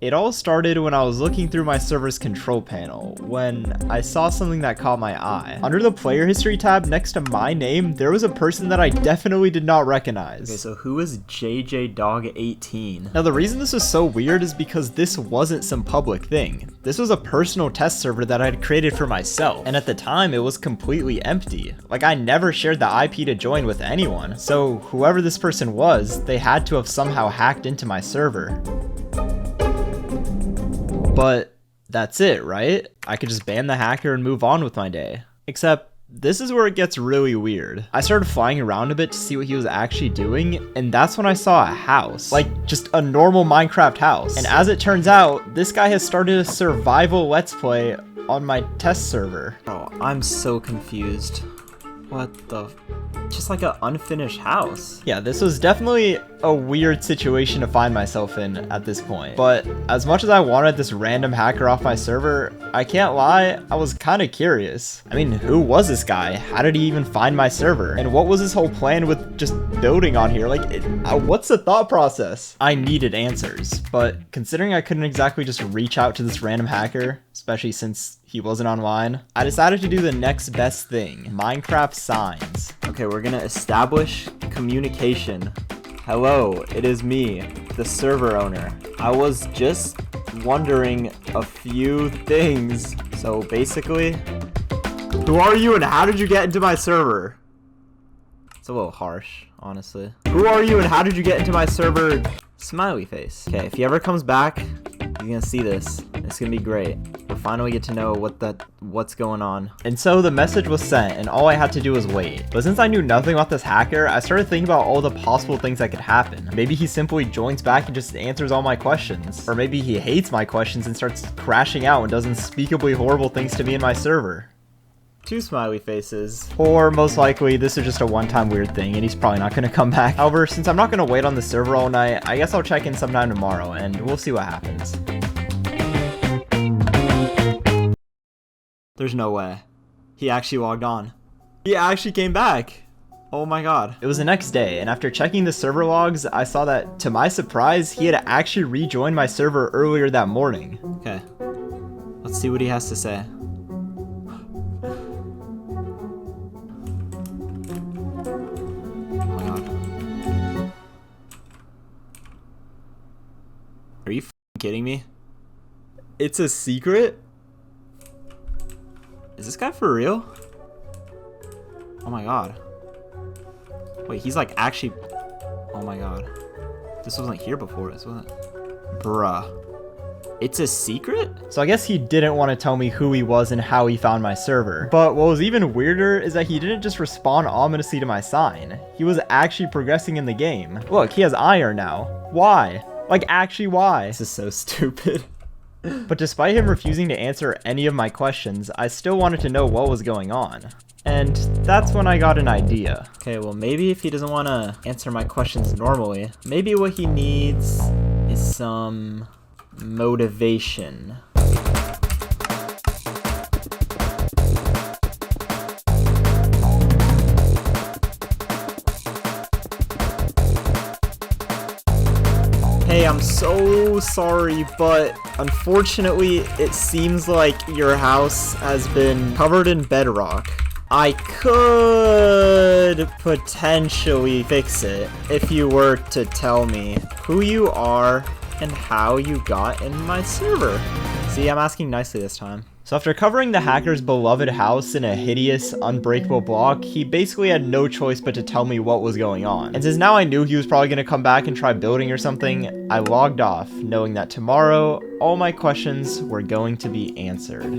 It all started when I was looking through my server's control panel, when I saw something that caught my eye. Under the player history tab next to my name, there was a person that I definitely did not recognize. Okay, so who is JJDog18? Now the reason this was so weird is because this wasn't some public thing. This was a personal test server that I had created for myself, and at the time it was completely empty. Like, I never shared the IP to join with anyone, so whoever this person was, they had to have somehow hacked into my server. But that's it, right? I could just ban the hacker and move on with my day. Except, this is where it gets really weird. I started flying around a bit to see what he was actually doing, and that's when I saw a house. Like, just a normal Minecraft house. And as it turns out, this guy has started a survival let's play on my test server. Oh, I'm so confused. What the... Just like an unfinished house. Yeah, this was definitely a weird situation to find myself in at this point. But as much as I wanted this random hacker off my server, I can't lie, I was kind of curious. I mean, who was this guy? How did he even find my server? And what was his whole plan with just building on here? Like, what's the thought process? I needed answers, but considering I couldn't exactly just reach out to this random hacker, especially since he wasn't online, I decided to do the next best thing: Minecraft signs. Okay, we're gonna establish communication. Hello, it is me, the server owner. I was just wondering a few things. So basically, who are you and how did you get into my server? It's a little harsh, honestly. Who are you and how did you get into my server? Smiley face. Okay, if he ever comes back, you're gonna see this. It's gonna be great. We'll finally get to know what's going on. And so the message was sent, and all I had to do was wait. But since I knew nothing about this hacker, I started thinking about all the possible things that could happen. Maybe he simply joins back and just answers all my questions. Or maybe he hates my questions and starts crashing out and does unspeakably horrible things to me and my server. 2 smiley faces. Or most likely, this is just a one-time weird thing and he's probably not going to come back. However, since I'm not going to wait on the server all night, I guess I'll check in sometime tomorrow and we'll see what happens. There's no way. He actually logged on. He actually came back. Oh my god. It was the next day, and after checking the server logs, I saw that, to my surprise, he had actually rejoined my server earlier that morning. Okay. Let's see what he has to say. Oh my god. Are you kidding me? It's a secret? Is this guy for real? Oh my god. Wait, he's like actually... Oh my god. This wasn't here before, wasn't it? Bruh. It's a secret? So I guess he didn't want to tell me who he was and how he found my server. But what was even weirder is that he didn't just respond ominously to my sign. He was actually progressing in the game. Look, he has iron now. Why? Like, actually, why? This is so stupid. But despite him refusing to answer any of my questions, I still wanted to know what was going on. And that's when I got an idea. Okay, well maybe if he doesn't want to answer my questions normally, maybe what he needs is some motivation. Hey, I'm so sorry, but unfortunately, it seems like your house has been covered in bedrock. I could potentially fix it if you were to tell me who you are and how you got in my server. See, I'm asking nicely this time. So after covering the hacker's beloved house in a hideous, unbreakable block, he basically had no choice but to tell me what was going on. And since now I knew he was probably going to come back and try building or something, I logged off, knowing that tomorrow, all my questions were going to be answered.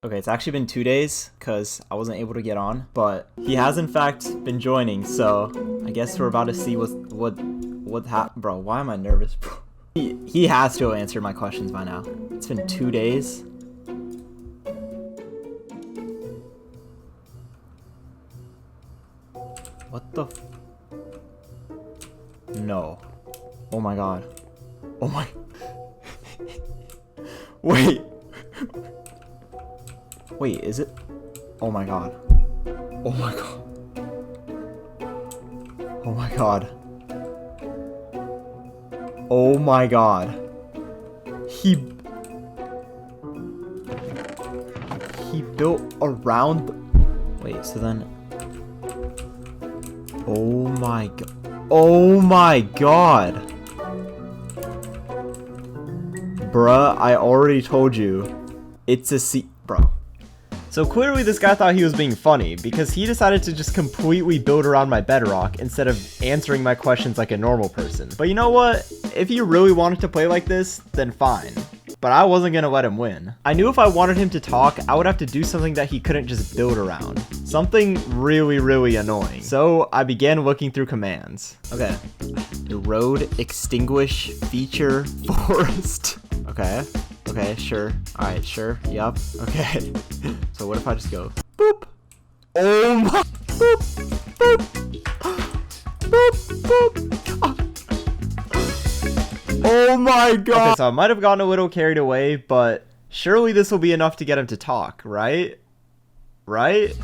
Okay, it's actually been 2 days, because I wasn't able to get on, but he has in fact been joining, so I guess we're about to see what happened. Bro, why am I nervous, bro? He has to have answered my questions by now. It's been 2 days. What the No. Oh my god. Oh my... Wait. Wait, is it? Oh my god. Oh my god. Oh my god. Oh my god. He built around the... Wait, so then... Oh my god. Oh my god. Bruh, I already told you. It's a bro. So clearly this guy thought he was being funny, because he decided to just completely build around my bedrock instead of answering my questions like a normal person. But you know what? If he really wanted to play like this, then fine. But I wasn't gonna let him win. I knew if I wanted him to talk, I would have to do something that he couldn't just build around. Something really, really annoying. So I began looking through commands. Okay. Erode, extinguish, feature, forest. Okay. Okay, sure. Alright, sure. Yup. Okay. So what if I just go boop? Oh my boop boop boop boop. Oh my god. Okay, so I might have gotten a little carried away, but surely this will be enough to get him to talk, right? Right?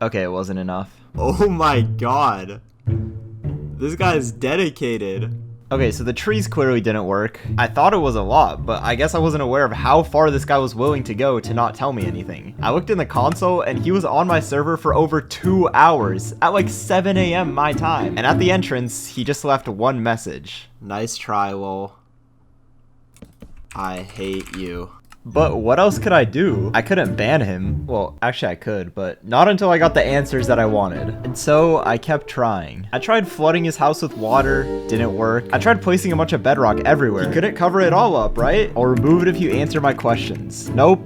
Okay, it wasn't enough. Oh my god. This guy's dedicated. Okay, so the trees clearly didn't work. I thought it was a lot, but I guess I wasn't aware of how far this guy was willing to go to not tell me anything. I looked in the console and he was on my server for over 2 hours at like 7 a.m. my time. And at the entrance, he just left one message. Nice try, lol. I hate you. But what else could I do? I couldn't ban him. Well, actually I could, but not until I got the answers that I wanted. And so I kept trying. I tried flooding his house with water, didn't work. I tried placing a bunch of bedrock everywhere. He couldn't cover it all up, right? I'll remove it if you answer my questions. Nope,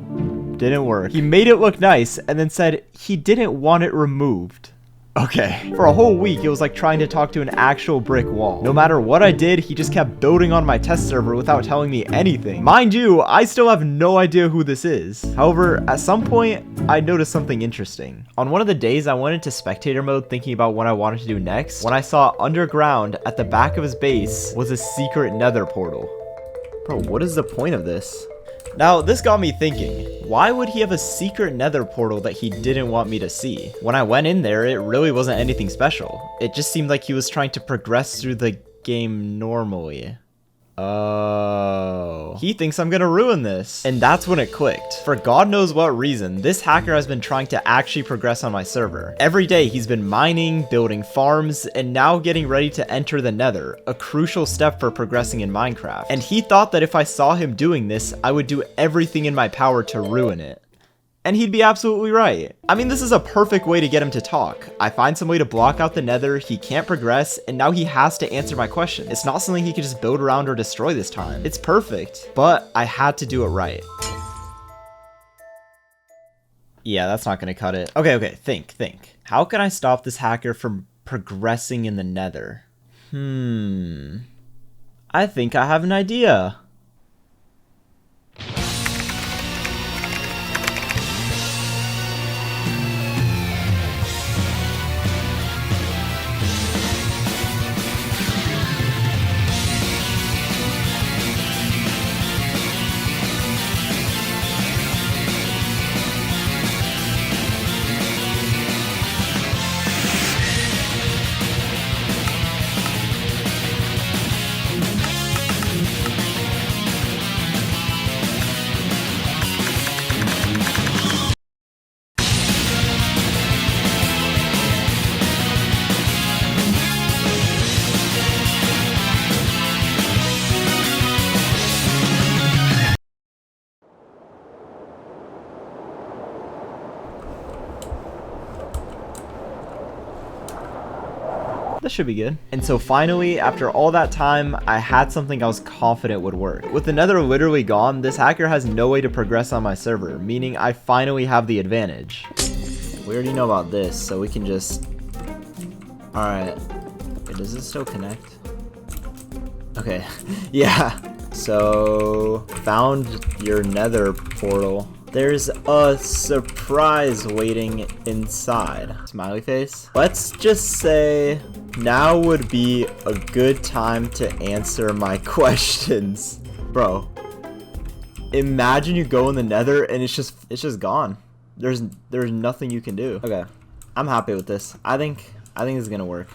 didn't work. He made it look nice and then said he didn't want it removed. Okay. For a whole week, it was like trying to talk to an actual brick wall. No matter what I did, he just kept building on my test server without telling me anything. Mind you, I still have no idea who this is. However, at some point, I noticed something interesting. On one of the days, I went into spectator mode thinking about what I wanted to do next, when I saw underground at the back of his base was a secret nether portal. Bro, what is the point of this? Now, this got me thinking, why would he have a secret nether portal that he didn't want me to see? When I went in there, it really wasn't anything special. It just seemed like he was trying to progress through the game normally. Oh. He thinks I'm gonna ruin this. And that's when it clicked. For God knows what reason, this hacker has been trying to actually progress on my server. Every day he's been mining, building farms, and now getting ready to enter the nether, a crucial step for progressing in Minecraft. And he thought that if I saw him doing this, I would do everything in my power to ruin it. And he'd be absolutely right. I mean, this is a perfect way to get him to talk. I find some way to block out the nether, he can't progress, and now he has to answer my question. It's not something he could just build around or destroy this time. It's perfect, but I had to do it right. Yeah, that's not gonna cut it. Okay, think. How can I stop this hacker from progressing in the nether? I think I have an idea. This should be good. And so finally, after all that time, I had something I was confident would work. With the nether literally gone, this hacker has no way to progress on my server, meaning I finally have the advantage. We already know about this, so we can just... Alright. Wait, does this still connect? Okay. Yeah. So, found your nether portal. There's a surprise waiting inside. Smiley face. Let's just say now would be a good time to answer my questions. Bro, imagine you go in the nether and it's just gone. There's nothing you can do. Okay. I'm happy with this. I think this is gonna work.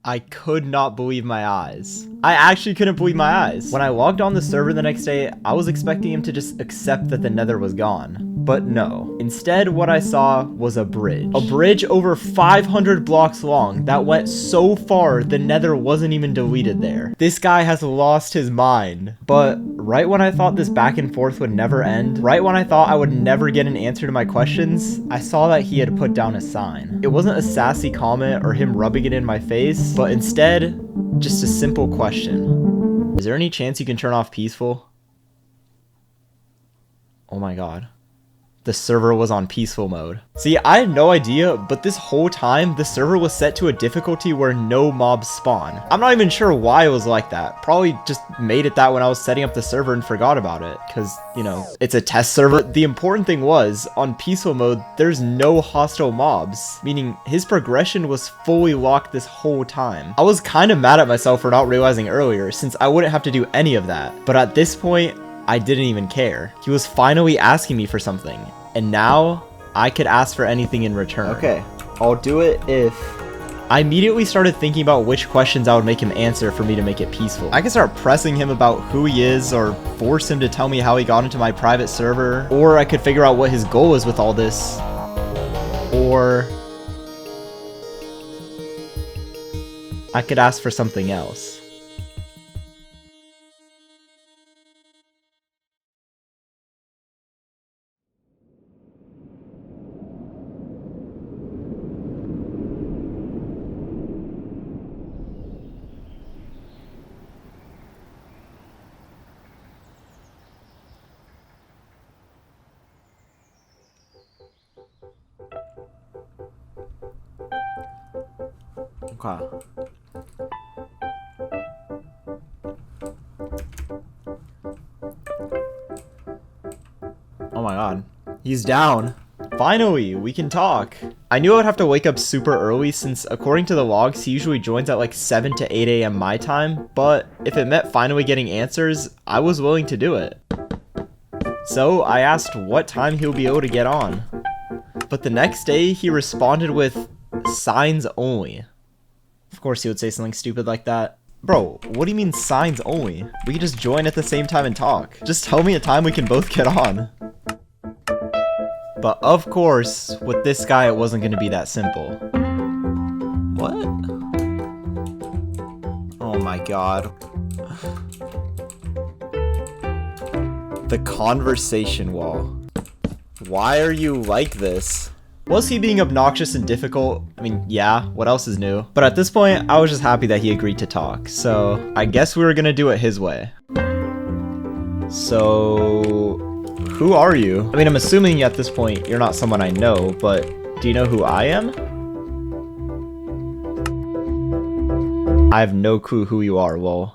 I could not believe my eyes. I actually couldn't believe my eyes. When I logged on the server the next day, I was expecting him to just accept that the nether was gone. But no. Instead, what I saw was a bridge. A bridge over 500 blocks long that went so far the nether wasn't even deleted there. This guy has lost his mind. But right when I thought this back and forth would never end, right when I thought I would never get an answer to my questions, I saw that he had put down a sign. It wasn't a sassy comment or him rubbing it in my face, but instead, just a simple question. Is there any chance you can turn off peaceful? Oh my god. The server was on peaceful mode. See, I had no idea, but this whole time, the server was set to a difficulty where no mobs spawn. I'm not even sure why it was like that. Probably just made it that when I was setting up the server and forgot about it. Because, you know, it's a test server. The important thing was, on peaceful mode, there's no hostile mobs. Meaning, his progression was fully locked this whole time. I was kind of mad at myself for not realizing earlier, since I wouldn't have to do any of that. But at this point, I didn't even care. He was finally asking me for something. And now, I could ask for anything in return. Okay, I'll do it if... I immediately started thinking about which questions I would make him answer for me to make it peaceful. I could start pressing him about who he is, or force him to tell me how he got into my private server. Or I could figure out what his goal is with all this. Or... I could ask for something else. Okay. Oh my god. He's down. Finally, we can talk. I knew I would have to wake up super early since according to the logs, he usually joins at like 7 to 8 a.m. my time, but if it meant finally getting answers, I was willing to do it. So I asked what time he'll be able to get on. But the next day, he responded with signs only. Of course he would say something stupid like that. Bro, what do you mean signs only? We can just join at the same time and talk. Just tell me a time we can both get on. But of course, with this guy it wasn't going to be that simple. What? Oh my god. The conversation wall. Why are you like this? Was he being obnoxious and difficult? I mean, yeah, what else is new? But at this point, I was just happy that he agreed to talk, so I guess we were gonna do it his way. So, who are you? I mean, I'm assuming at this point you're not someone I know, but do you know who I am? I have no clue who you are, lol.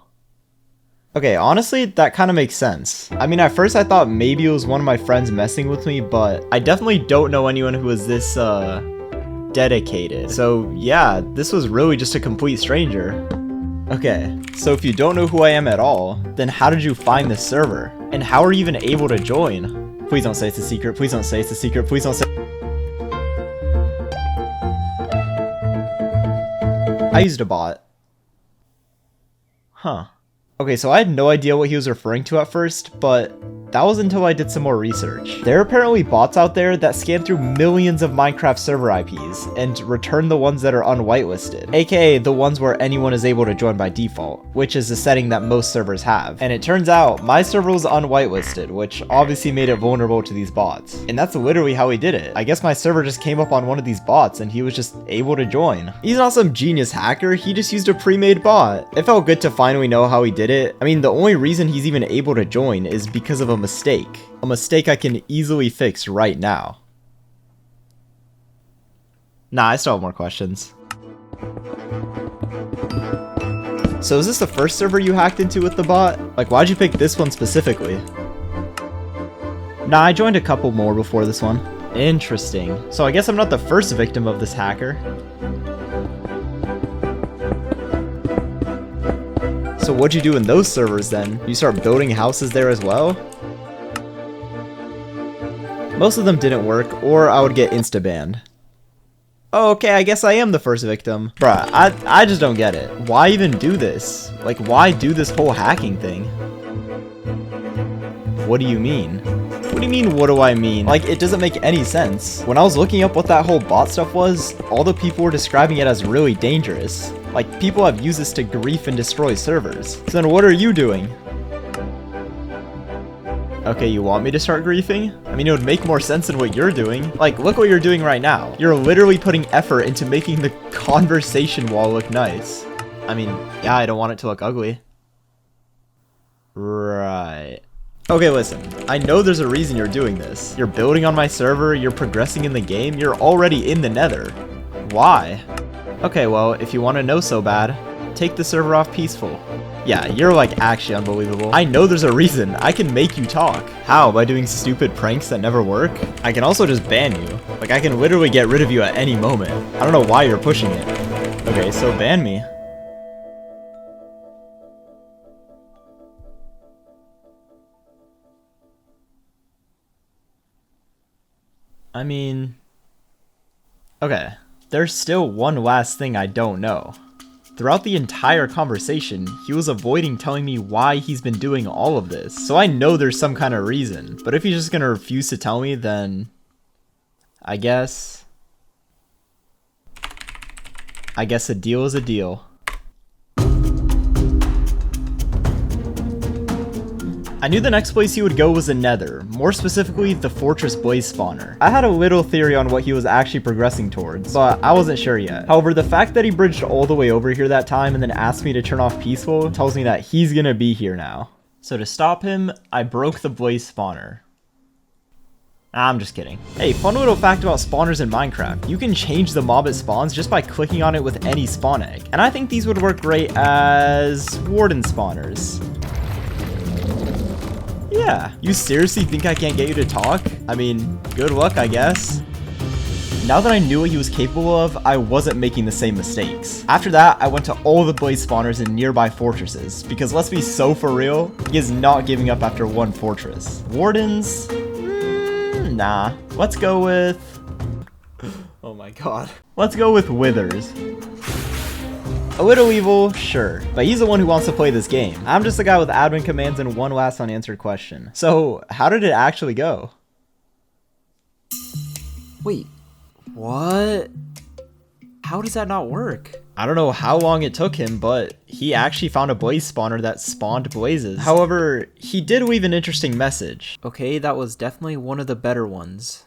Okay, honestly, that kind of makes sense. I mean, at first I thought maybe it was one of my friends messing with me, but I definitely don't know anyone who is this, dedicated. So, yeah, this was really just a complete stranger. Okay, so if you don't know who I am at all, then how did you find this server? And how are you even able to join? Please don't say it's a secret, please don't say it's a secret, please don't say... I used a bot. Huh. Okay, so I had no idea what he was referring to at first, but that was until I did some more research. There are apparently bots out there that scan through millions of Minecraft server IPs and return the ones that are unwhitelisted, aka the ones where anyone is able to join by default, which is a setting that most servers have. And it turns out my server was unwhitelisted, which obviously made it vulnerable to these bots. And that's literally how he did it. I guess my server just came up on one of these bots and he was just able to join. He's not some genius hacker, he just used a pre-made bot. It felt good to finally know how he did it. I mean, the only reason he's even able to join is because of a mistake. A mistake I can easily fix right now. Nah, I still have more questions. So is this the first server you hacked into with the bot? Like, why'd you pick this one specifically? Nah, I joined a couple more before this one. Interesting. So I guess I'm not the first victim of this hacker. So what'd you do in those servers then? You start building houses there as well? Most of them didn't work, or I would get insta-banned. Oh, okay, I guess I am the first victim. Bruh, I just don't get it. Why even do this? Like, why do this whole hacking thing? What do you mean? What do you mean, what do I mean? Like, it doesn't make any sense. When I was looking up what that whole bot stuff was, all the people were describing it as really dangerous. Like, people have used this to grief and destroy servers. So then what are you doing? Okay, you want me to start griefing? I mean, it would make more sense than what you're doing. Like, look what you're doing right now. You're literally putting effort into making the conversation wall look nice. I mean, yeah, I don't want it to look ugly. Right. Okay, listen. I know there's a reason you're doing this. You're building on my server, you're progressing in the game, you're already in the nether. Why? Okay, well, if you want to know so bad, take the server off peaceful. Yeah, you're like actually unbelievable. I know there's a reason. I can make you talk. How? By doing stupid pranks that never work? I can also just ban you. Like, I can literally get rid of you at any moment. I don't know why you're pushing it. Okay, so ban me. I mean... Okay, there's still one last thing I don't know. Throughout the entire conversation, he was avoiding telling me why he's been doing all of this. So I know there's some kind of reason. But if he's just gonna refuse to tell me, then... I guess a deal is a deal. I knew the next place he would go was the Nether, more specifically the Fortress Blaze spawner. I had a little theory on what he was actually progressing towards, but I wasn't sure yet. However, the fact that he bridged all the way over here that time and then asked me to turn off peaceful tells me that he's gonna be here now. So to stop him, I broke the Blaze spawner. I'm just kidding. Hey, fun little fact about spawners in Minecraft. You can change the mob it spawns just by clicking on it with any spawn egg. And I think these would work great as warden spawners. Yeah, you seriously think I can't get you to talk? I mean, good luck, I guess. Now that I knew what he was capable of, I wasn't making the same mistakes. After that, I went to all the blaze spawners in nearby fortresses, because let's be so for real, he is not giving up after one fortress. Wardens? Nah. Let's go with... Oh my god. Let's go with Withers. A little evil, sure, but he's the one who wants to play this game. I'm just the guy with admin commands and one last unanswered question. So, how did it actually go? Wait, what? How does that not work? I don't know how long it took him, but he actually found a blaze spawner that spawned blazes. However, he did leave an interesting message. Okay, that was definitely one of the better ones.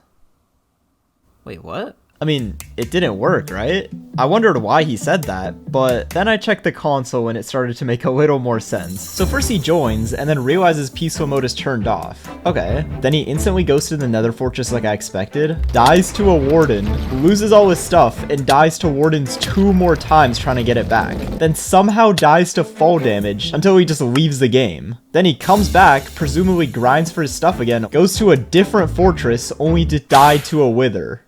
Wait, what? I mean, it didn't work, right? I wondered why he said that, but then I checked the console and it started to make a little more sense. So first he joins, and then realizes peaceful mode is turned off. Okay, then he instantly goes to the nether fortress like I expected, dies to a warden, loses all his stuff, and dies to wardens 2 more times trying to get it back. Then somehow dies to fall damage until he just leaves the game. Then he comes back, presumably grinds for his stuff again, goes to a different fortress only to die to a wither.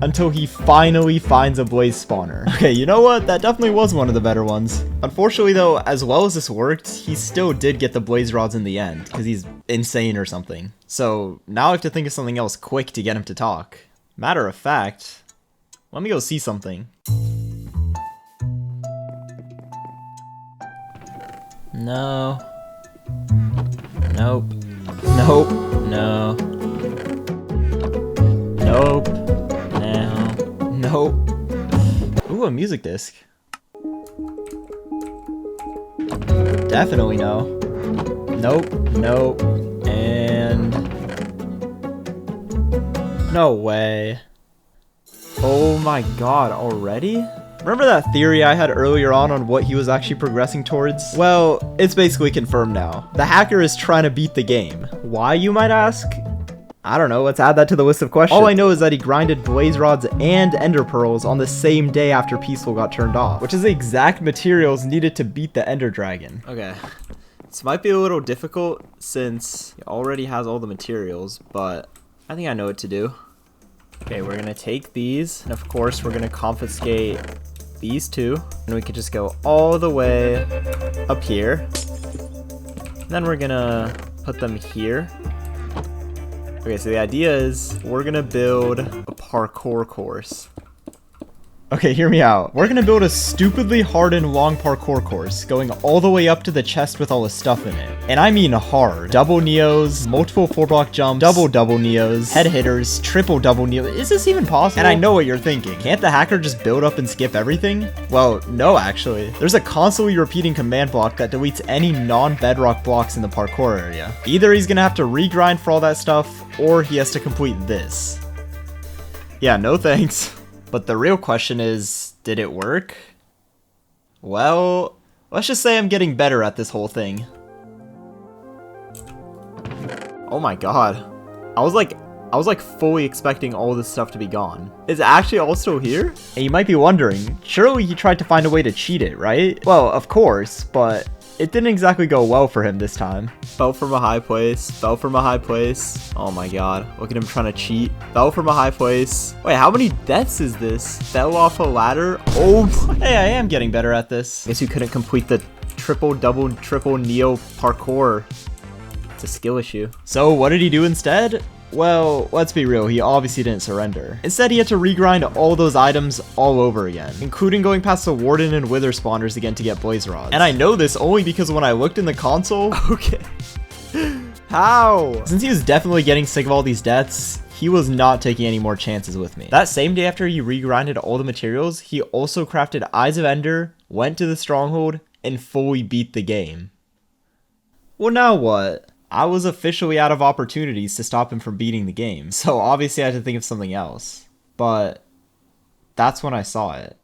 Until he finally finds a blaze spawner. Okay, you know what? That definitely was one of the better ones. Unfortunately though, as well as this worked, he still did get the blaze rods in the end, because he's insane or something. So now I have to think of something else quick to get him to talk. Matter of fact, let me go see something. No. Nope. Nope. No. Nope. Nope. Ooh, a music disc. Definitely no. Nope, nope, and... No way. Oh my god, already? Remember that theory I had earlier on what he was actually progressing towards? Well, it's basically confirmed now. The hacker is trying to beat the game. Why, you might ask? I don't know, let's add that to the list of questions. All I know is that he grinded blaze rods and ender pearls on the same day after peaceful got turned off, which is the exact materials needed to beat the ender dragon. Okay, this might be a little difficult since he already has all the materials, but I think I know what to do. Okay, we're gonna take these, and of course we're gonna confiscate these 2, and we could just go all the way up here. Then we're gonna put them here. Okay, so the idea is we're gonna build a parkour course. Okay, hear me out. We're gonna build a stupidly hard and long parkour course, going all the way up to the chest with all the stuff in it. And I mean hard. Double neos, multiple 4-block jumps, double neos, head hitters, triple double neos. Is this even possible? And I know what you're thinking. Can't the hacker just build up and skip everything? Well, no actually. There's a constantly repeating command block that deletes any non-bedrock blocks in the parkour area. Either he's gonna have to regrind for all that stuff, or he has to complete this. Yeah, no thanks. But the real question is, did it work? Well, let's just say I'm getting better at this whole thing. Oh my god. I was like fully expecting all this stuff to be gone. Is it actually all still here? And you might be wondering, surely he tried to find a way to cheat it, right? Well, of course, but it didn't exactly go well for him this time. Fell from a high place, fell from a high place. Oh my god, look at him trying to cheat. Fell from a high place. Wait, how many deaths is this? Fell off a ladder? Oh my. Hey, I am getting better at this. I guess you couldn't complete the triple, double, triple neo parkour. It's a skill issue. So what did he do instead? Well, let's be real, he obviously didn't surrender. Instead, he had to regrind all those items all over again, including going past the Warden and Wither spawners again to get Blaze Rods. And I know this only because when I looked in the console... Okay. How? Since he was definitely getting sick of all these deaths, he was not taking any more chances with me. That same day after he regrinded all the materials, he also crafted Eyes of Ender, went to the Stronghold, and fully beat the game. Well, now what? I was officially out of opportunities to stop him from beating the game, so obviously I had to think of something else. But that's when I saw it.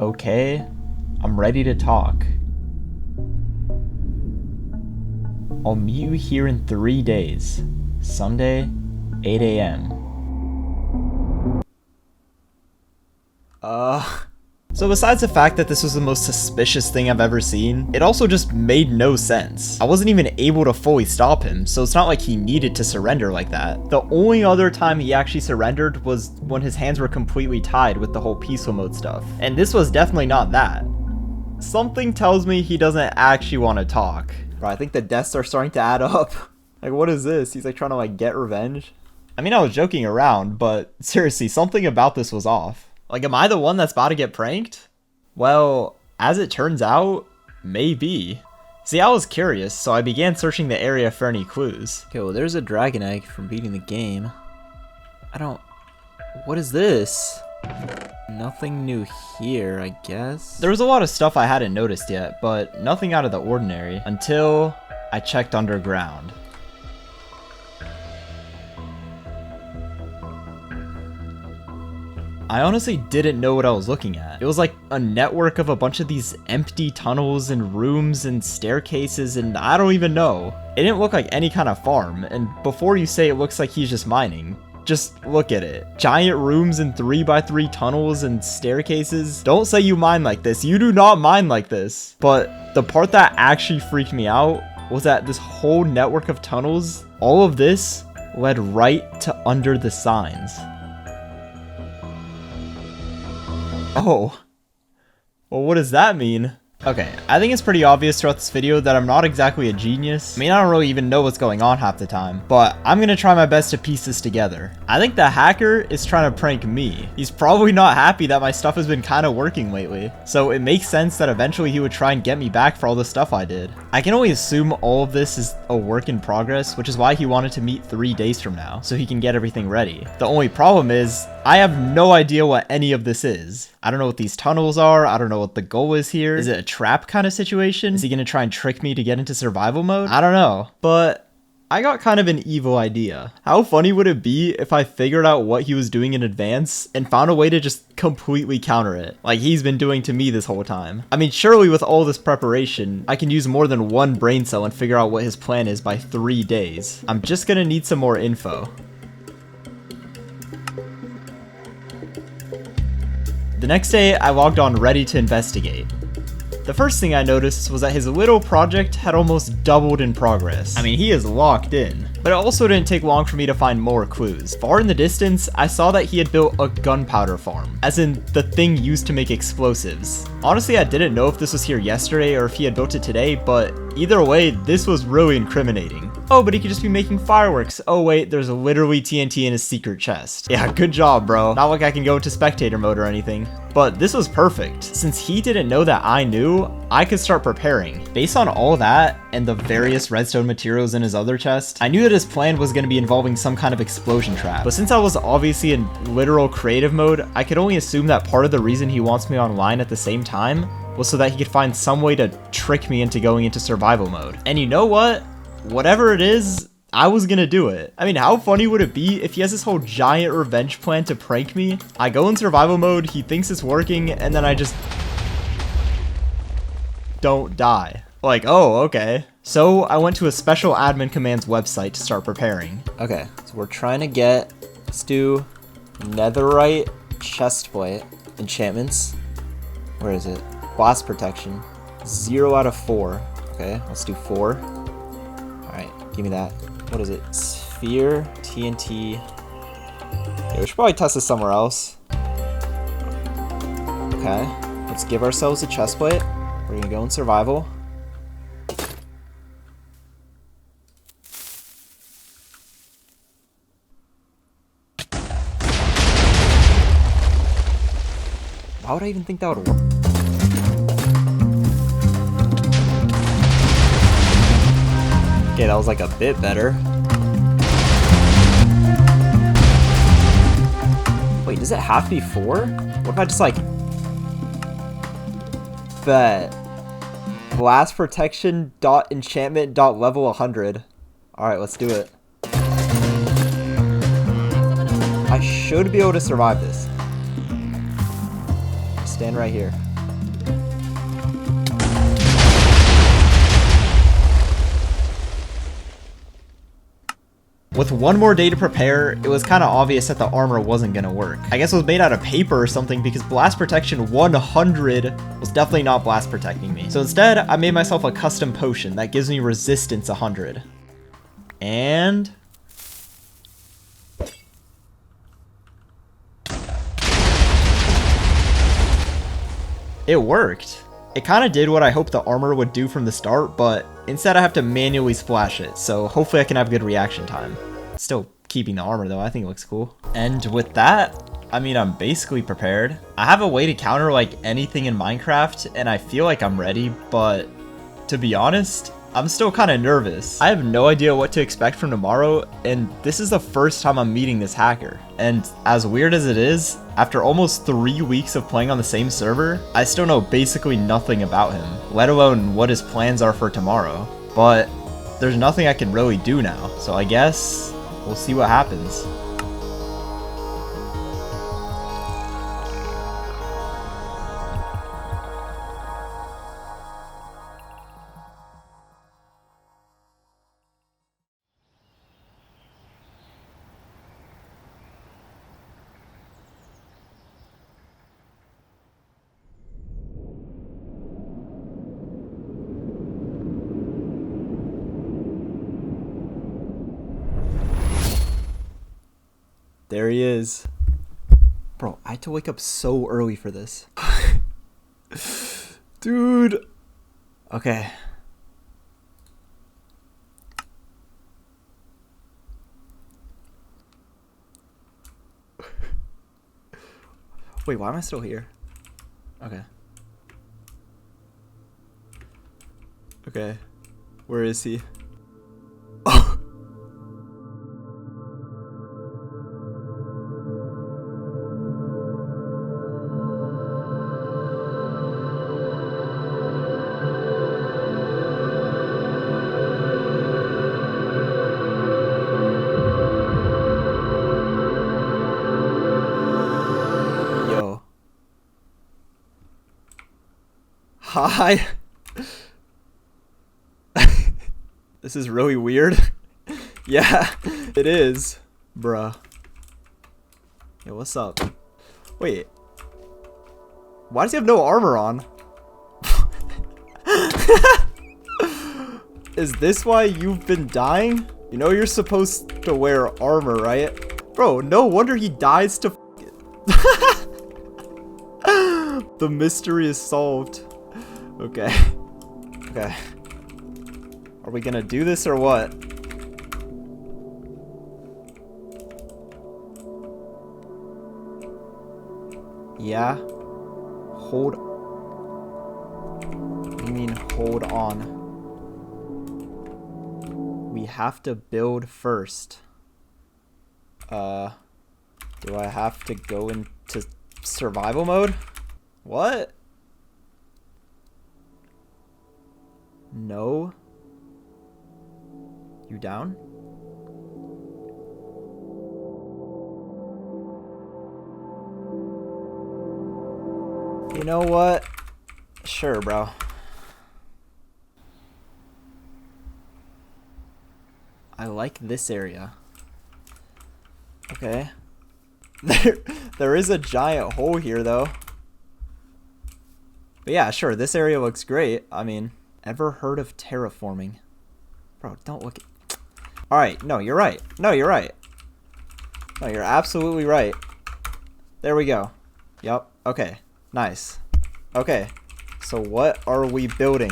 Okay, I'm ready to talk. I'll meet you here in 3 days. Sunday, 8 a.m. So besides the fact that this was the most suspicious thing I've ever seen, it also just made no sense. I wasn't even able to fully stop him, so it's not like he needed to surrender like that. The only other time he actually surrendered was when his hands were completely tied with the whole peaceful mode stuff. And this was definitely not that. Something tells me he doesn't actually want to talk. Bro, I think the deaths are starting to add up. Like, what is this? He's like trying to like get revenge. I mean, I was joking around, but seriously, something about this was off. Like, am I the one that's about to get pranked? Well, as it turns out, maybe. See, I was curious, so I began searching the area for any clues. Okay, well, there's a dragon egg from beating the game. What is this? Nothing new here, I guess. There was a lot of stuff I hadn't noticed yet, but nothing out of the ordinary until I checked underground. I honestly didn't know what I was looking at. It was like a network of a bunch of these empty tunnels and rooms and staircases, and I don't even know. It didn't look like any kind of farm, and before you say it looks like he's just mining, just look at it. Giant rooms and 3x3 tunnels and staircases. Don't say you mine like this. You do not mine like this. But the part that actually freaked me out was that this whole network of tunnels, all of this led right to under the signs. Oh, well, what does that mean? Okay, I think it's pretty obvious throughout this video that I'm not exactly a genius. I mean, I don't really even know what's going on half the time, but I'm gonna try my best to piece this together. I think the hacker is trying to prank me. He's probably not happy that my stuff has been kind of working lately, so it makes sense that eventually he would try and get me back for all the stuff I did. I can only assume all of this is a work in progress, which is why he wanted to meet 3 days from now, so he can get everything ready. The only problem is, I have no idea what any of this is. I don't know what these tunnels are. I don't know what the goal is here. Is it a trap kind of situation? Is he gonna try and trick me to get into survival mode? I don't know, but I got kind of an evil idea. How funny would it be if I figured out what he was doing in advance and found a way to just completely counter it, like he's been doing to me this whole time? I mean, surely with all this preparation, I can use more than one brain cell and figure out what his plan is by 3 days. I'm just gonna need some more info. The next day, I logged on ready to investigate. The first thing I noticed was that his little project had almost doubled in progress. I mean, he is locked in. But it also didn't take long for me to find more clues. Far in the distance, I saw that he had built a gunpowder farm, as in the thing used to make explosives. Honestly, I didn't know if this was here yesterday or if he had built it today, but either way, this was really incriminating. Oh, but he could just be making fireworks. Oh wait, there's literally TNT in his secret chest. Yeah, good job, bro. Not like I can go into spectator mode or anything. But this was perfect. Since he didn't know that I knew, I could start preparing. Based on all that and the various redstone materials in his other chest, I knew that his plan was going to be involving some kind of explosion trap. But since I was obviously in literal creative mode, I could only assume that part of the reason he wants me online at the same time was so that he could find some way to trick me into going into survival mode. And you know what? Whatever it is, I was gonna do it. I mean, how funny would it be if he has this whole giant revenge plan to prank me? I go in survival mode, he thinks it's working, and then I just don't die. Like, oh, okay. So I went to a special admin commands website to start preparing. Okay, so we're trying to get, let's do netherite chestplate enchantments. Where is it? Blast protection. 0 out of 4. Okay, let's do 4. Alright, give me that. What is it? Sphere, TNT. Okay, we should probably test this somewhere else. Okay, let's give ourselves a chestplate. We're gonna go in survival. Why would I even think that would work? Okay, that was like a bit better. Wait, does it have to be 4? What if I just like... Bet. Blast protection dot enchantment dot level 100. Alright, let's do it. I should be able to survive this. Stand right here. With one more day to prepare, it was kind of obvious that the armor wasn't gonna work. I guess it was made out of paper or something because blast protection 100 was definitely not blast protecting me. So instead, I made myself a custom potion that gives me resistance 100. And... it worked. It kind of did what I hoped the armor would do from the start, but instead I have to manually splash it, so hopefully I can have good reaction time. Still keeping the armor though, I think it looks cool. And with that, I mean, I'm basically prepared. I have a way to counter like anything in Minecraft, and I feel like I'm ready, but to be honest, I'm still kind of nervous. I have no idea what to expect from tomorrow, and this is the first time I'm meeting this hacker. And as weird as it is, after almost 3 weeks of playing on the same server, I still know basically nothing about him, let alone what his plans are for tomorrow. But there's nothing I can really do now, so I guess we'll see what happens. There he is. Bro, I had to wake up so early for this. Dude. Okay. Wait, why am I still here? Okay. Okay. Where is he? Oh. Hi. This is really weird. Yeah, it is. Bruh. Yo, what's up? Wait. Why does he have no armor on? Is this why you've been dying? You know you're supposed to wear armor, right? Bro, no wonder he dies to The mystery is solved. Okay. Okay. Are we gonna do this or what? Yeah. Hold. What do you mean hold on? We have to build first. Do I have to go into survival mode? What? No. You down? You know what? Sure, bro. I like this area. Okay. There is a giant hole here, though. But yeah, sure, this area looks great. I mean, ever heard of terraforming? Bro, don't look at... Alright, no, you're right. No, you're right. No, you're absolutely right. There we go. Yup, okay. Nice. Okay, so what are we building?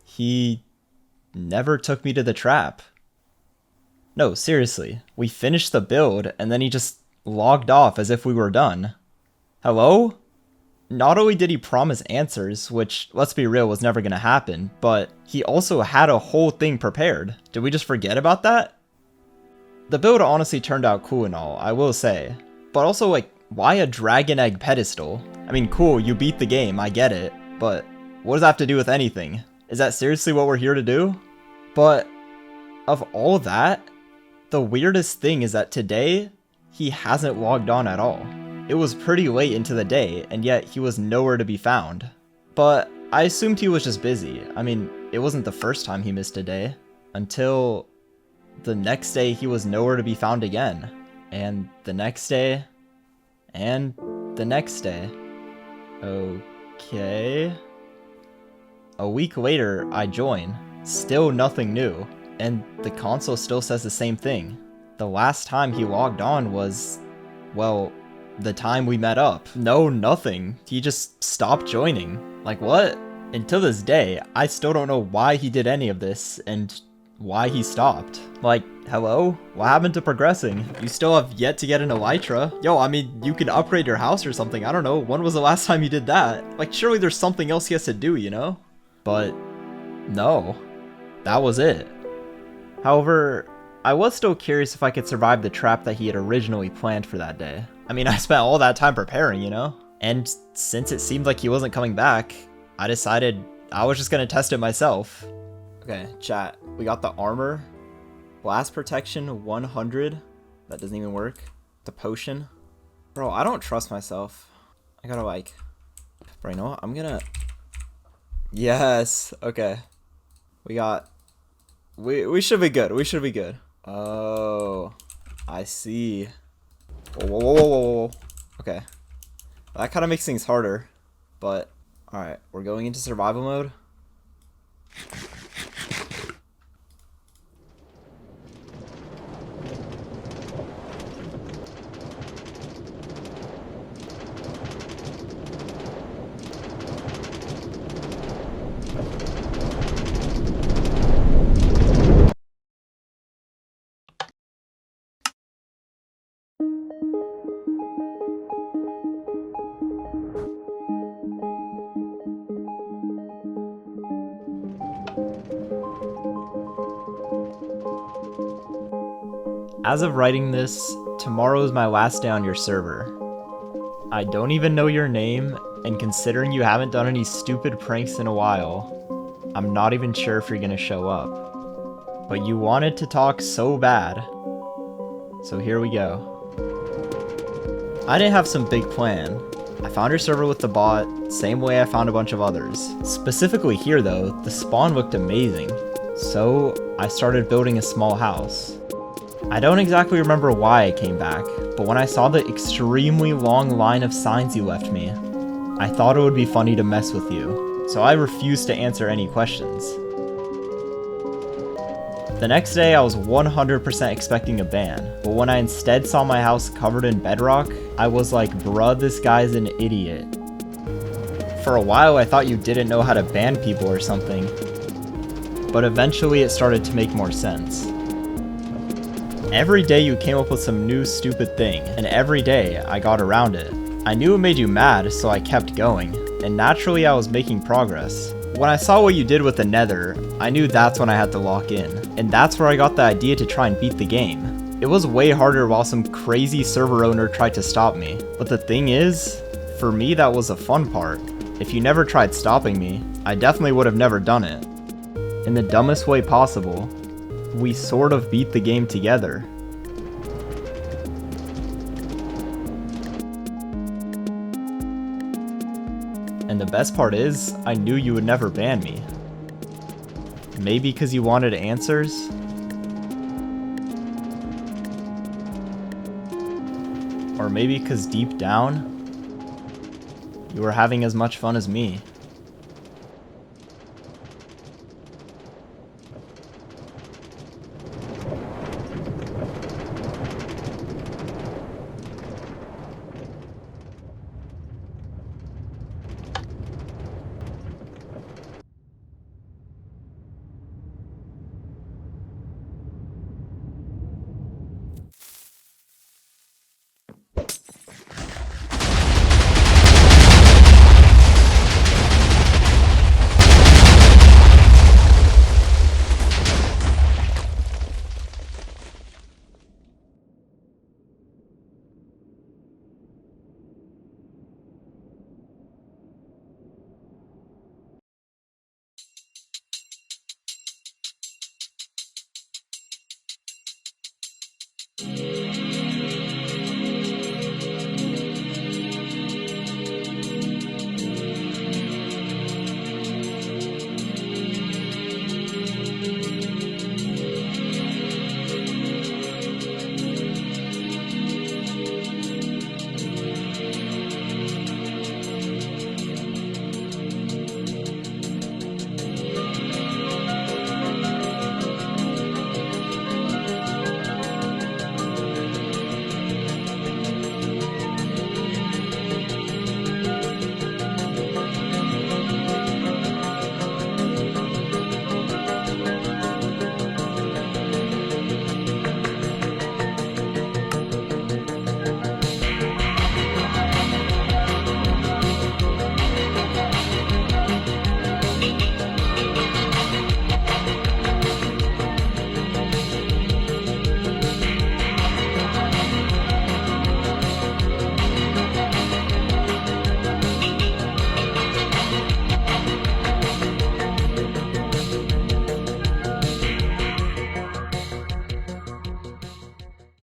He never took me to the trap. No, seriously. We finished the build, and then he just logged off as if we were done. Hello? Not only did he promise answers, which, let's be real, was never gonna happen, but he also had a whole thing prepared. Did we just forget about that? The build honestly turned out cool and all, I will say. But also, like, why a dragon egg pedestal? I mean, cool, you beat the game, I get it, but what does that have to do with anything? Is that seriously what we're here to do? But of all that, the weirdest thing is that today, he hasn't logged on at all. It was pretty late into the day, and yet he was nowhere to be found. But I assumed he was just busy. I mean, it wasn't the first time he missed a day. Until the next day, he was nowhere to be found again. And the next day, and the next day. Okay. A week later, I join. Still nothing new. And the console still says the same thing. The last time he logged on was, well, the time we met up. No, nothing. He just stopped joining. Like, what? Until this day, I still don't know why he did any of this, and why he stopped. Like, hello? What happened to progressing? You still have yet to get an elytra. Yo, I mean, you can upgrade your house or something. I don't know. When was the last time you did that? Like, surely there's something else he has to do, you know? But no, that was it. However, I was still curious if I could survive the trap that he had originally planned for that day. I mean, I spent all that time preparing, you know? And since it seemed like he wasn't coming back, I decided I was just gonna test it myself. Okay, chat, we got the armor. Blast protection 100. That doesn't even work. The potion. Bro, I don't trust myself. I gotta like... Bro, you know what? I'm gonna... Yes, okay. We got... We should be good. We should be good. Oh, I see. Whoa, whoa, whoa, whoa, whoa, whoa. Okay. That kind of makes things harder, but... Alright, we're going into survival mode. As of writing this, tomorrow is my last day on your server. I don't even know your name, and considering you haven't done any stupid pranks in a while, I'm not even sure if you're gonna show up. But you wanted to talk so bad, so here we go. I didn't have some big plan. I found your server with the bot, same way I found a bunch of others. Specifically here though, the spawn looked amazing, so I started building a small house. I don't exactly remember why I came back, but when I saw the extremely long line of signs you left me, I thought it would be funny to mess with you, so I refused to answer any questions. The next day I was 100% expecting a ban, but when I instead saw my house covered in bedrock, I was like, bruh, this guy's an idiot. For a while I thought you didn't know how to ban people or something, but eventually it started to make more sense. Every day you came up with some new stupid thing, and every day I got around it. I knew it made you mad, so I kept going, and naturally I was making progress. When I saw what you did with the nether, I knew that's when I had to lock in, and that's where I got the idea to try and beat the game. It was way harder while some crazy server owner tried to stop me, but the thing is, for me that was the fun part. If you never tried stopping me, I definitely would have never done it. In the dumbest way possible, we sort of beat the game together. And the best part is, I knew you would never ban me. Maybe because you wanted answers? Or maybe because deep down, you were having as much fun as me.